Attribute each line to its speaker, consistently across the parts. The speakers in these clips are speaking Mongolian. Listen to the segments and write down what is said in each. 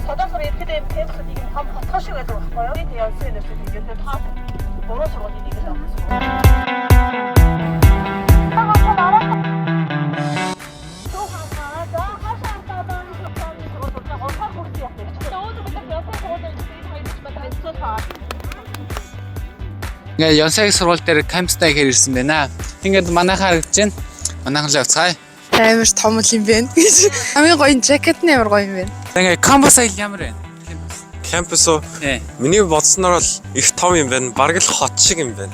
Speaker 1: 서장서 이렇게 캠프스 이게 한 터시고 해도 왔고요. 이 연수에 대해서 이게 다 보너스로 이게
Speaker 2: Ингээ Янсаг сургууль дээр кампустай ихээр ирсэн байна. Ингээд манайхаа харагдаж байна. Манайхан л явцгаая.
Speaker 3: Амар том юм байна. Хамгийн гоё жакет нь амар гоё юм байна.
Speaker 2: Ингээ кампус аял ямар байна?
Speaker 4: Кампус уу? Миний бодсноор бол их том юм байна. Бараг л хот шиг юм байна.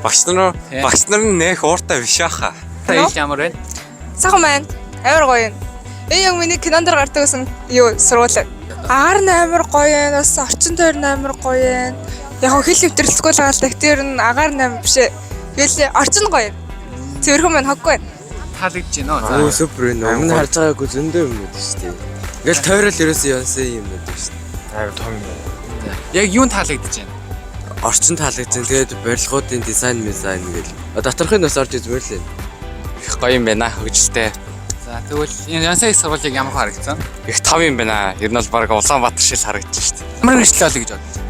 Speaker 4: Багш нар нь нэх ууртай биш аха.
Speaker 2: Аял ямар байна?
Speaker 3: Сайхан байна. Амар гоё юм. Энэ яг миний кинонд дэр гардаг гэсэн юу сургууль. Агаар нь амар гоё юм. Бас орчин тойр нь амар гоё юм. Яг хэл хөвтөрлөхгүй л байгаа л тэгтэр нь агаар нь амар биш. Тэгэл орчин гоё юм. Цэвэрхэн байна, хоггүй.
Speaker 2: Таалагдж байна уу?
Speaker 5: Супер энэ. Өмнө харж байгаагүй зөндөө юм уу шүү дээ. Ингээл тойрол ерөөсөө Янсаг юм уу шүү дээ.
Speaker 4: Амар том юм байна.
Speaker 2: Яг юунд таалагдж байна?
Speaker 5: Орчин таалагдсан. Тэгээд барилгуудын дизайн гэл. Доторхын бас орж үзмээр л байна.
Speaker 2: Их гоё юм байна, хөгжилтэй. За тэгвэл энэ Янсаг сургуулийг ямар харагдсан?
Speaker 4: Их том юм байна. Ер нь бол баг Улаанбаатар шил харагдаж шүү дээ.
Speaker 2: Ямар мэдлэл олё гэж бодож байна?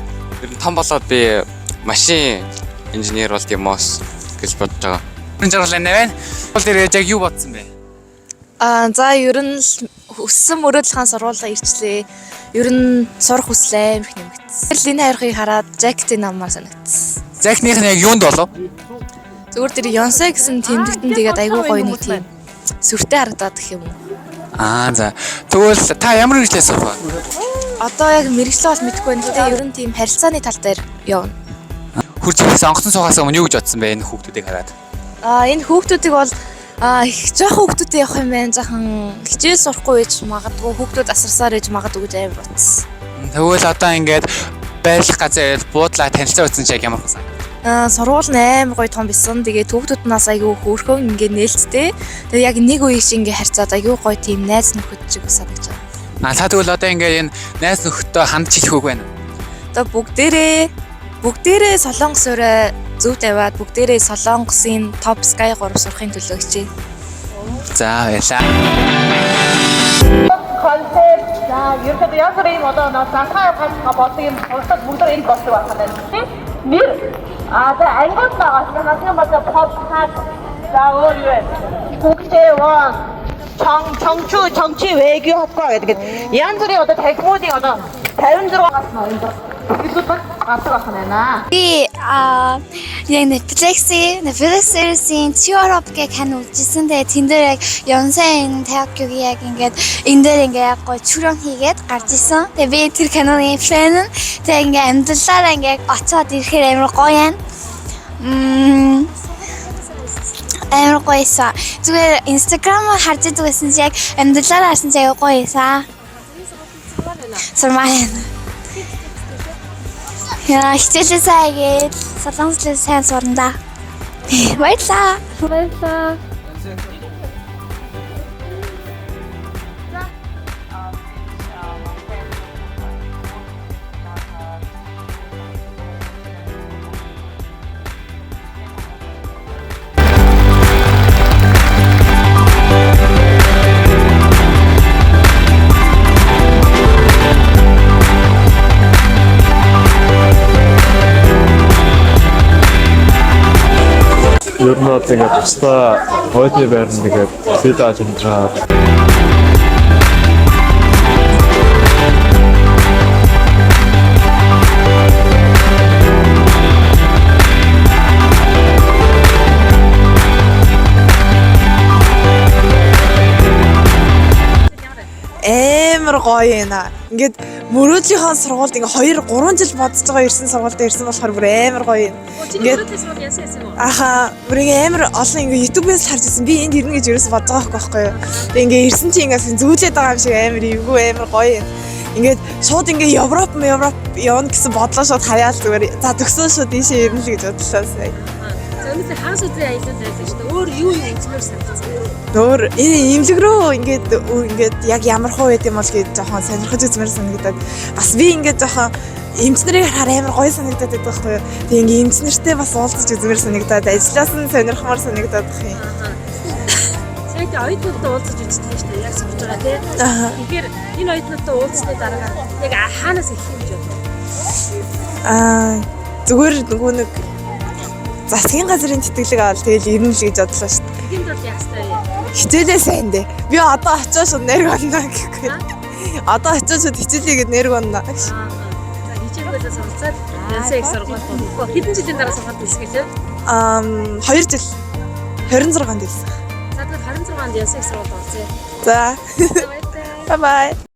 Speaker 4: Ер нь том болоод би машин инженер болт юмос гэж бодож байгаа.
Speaker 2: Энэ жаргал байна. Бол дээр яг юу бодсон бэ?
Speaker 6: За ер нь өссөн мөрөөдлөхөн сургуулаа ирчлээ. Ер нь сурах хүслээ их нэмэгдсэн. Тэр энэ хайрхыг хараад жакетын намаар санагдсан.
Speaker 2: Жакетных нь яг юунд болов?
Speaker 6: Зүгээр тэр Янсаг гэсэн тэмдэгтэн тэгээд айгүй гоё нэг тийм сүртэй харагдаад гэх юм уу.
Speaker 2: За. Тэгвэл та ямар мэдлээ сурах вэ?
Speaker 6: Одоо яг мэрэгчлээ бол мэдэхгүй байна. Тэгтээ ер нь тийм харилцааны тал дээр явна.
Speaker 2: Хурц ирэх онгоцон суугаас өмнө юу гэж бодсон бэ энэ хүүхдүүдийг хараад?
Speaker 6: Энэ хүүхдүүдийг бол их жоохон хүүхдүүдтэй явах юм байна. Жоохон хичээл сурахгүй байж магадгүй хүүхдүүд асарсаар ээж магадгүй гэж амар бодсон.
Speaker 2: Тэгвэл одоо ингээд байрлах газар буудлаа танилцаа үзсэн чиг ямар хасан?
Speaker 6: Сургууль нь амар гоё том бисэн. Тэгээд хүүхдүүд нас айгүй хөөрхөн ингээд нээлттэй. Тэгээд яг нэг үеийг шиг ингээд харьцаад айгүй гоё тийм найз нөхөд шиг санагдаж байна.
Speaker 2: Та тэгвэл одоо ингээд энэ найз нөхөдтэй хандж хэлэх үг байна.
Speaker 6: Одоо бүгдээрээ Солонгос өрөө зөв тавиад бүгдээрээ Солонгосын Top Sky 3 сурахын төлөө хичээ.
Speaker 2: За баярлаа.
Speaker 1: концепт за ерөөдөө янзын одоо засгаа хасгаа болдог юм уртад бүгд энэ болдог байна. Нэр за ангууд байгаас хасгаа болдог pop hack за өөр юу вэ? 국제원 정치 외교 학과 гэдэг. Янз бүрийн одоо техникийн одоо 50 зургаас нь энэ YouTube гардаг байна.
Speaker 7: Би яг Netflix-ийн Europe гэх хан үзсэн. Тэгээ тэн дээр яг Янсаг 대학교기 яг ингээд энэ дээр ингээд яг гоё 출연 хийгээд гарч исэн. Тэгээ би тэр киноны фэн. Тэгээ ингээд амьдралаараа ингээд очиод ирэхээр амар гоё юм. Амар гоёсан. Зүгээр Instagram-аар харж байсан чи яг амьдралаараа харсан чи аяа гоёсан. Сурмаа. Я хичээлээ сайн гээд солонгослоо сайн сурна. Баярлаа. Баярлаа.
Speaker 8: Ер нь бол ингээд тусдаа хойдны байранд ингээд бид ааж унтраад
Speaker 3: Амар гоё юм аа. Ингээд мөрөөдлийнхөө сургуульд ингээ 2-3 жил бодож байгаа ирсэн сургуульд ирсэн болохоор бүр амар гоё юм. Ингээд бүр амар олон ингээ YouTube-ээс харж ирсэн. Би энд ирнэ гэж ерөөсө бодож байгаа байхгүй юу. Тэгээ ингээ ирсэн чи ингээ зүүлээд байгаа юм шиг амар эвгүй амар гоё юм. Ингээд шууд ингээ Европ явна гэсэн бодлоо шууд хаяал зүгээр. За төгсөө шууд ийшээ ирнэ л гэж бодлоо сая.
Speaker 9: За өнөөдөр хаан сүдрийн аялал байсан шүү дээ. Өөр юу ингэснээр санагдсан.
Speaker 3: Өөр энэ имлэг рүү ингээд яг ямар хуу байд юм бол гэж жоохон сонирхож үзмээр санагдаад бас би ингээд жоохон эмчнэрийг хараа амар гоё санагдаад байдаг байхгүй юу. Тэгээ ингээд эмчнэртэй бас уулзаж үзмээр санагдаад ажлаас нь сонирхмаар санагдаад байх юм.
Speaker 9: Тэгээд оюутнуудтай уулзаж үзлээ шүү дээ. Яг сурж байгаа тийм.
Speaker 3: Аа.
Speaker 9: Тэгэхээр энэ оюутнуудтай уулзсны дараа яг хаанаас эхлэх юм бэ?
Speaker 3: Зүгээр нөгөө нэг засгийн газрын тэтгэлэг авал тэгэл ирнэ л гэж бодлоо шүү дээ.
Speaker 9: Тэнд бол яастай вэ?
Speaker 3: Хичээлээ сайн дээ. Би одоо очиж шууд нэрг онно гэхгүй. Одоо очиж шууд хичээлийгээд нэрг онно.
Speaker 9: За хичээлдээ сурцаад янсаа их сургууль болов. Хэдэн жилийн дараа сургууль хэлсгээ тийм?
Speaker 3: 2 жил. 26-нд хэлсэн.
Speaker 9: За тэгэхээр 26-нд янсаа их сургууль болцъя.
Speaker 3: За.
Speaker 9: Баярлалаа.
Speaker 3: Bye bye.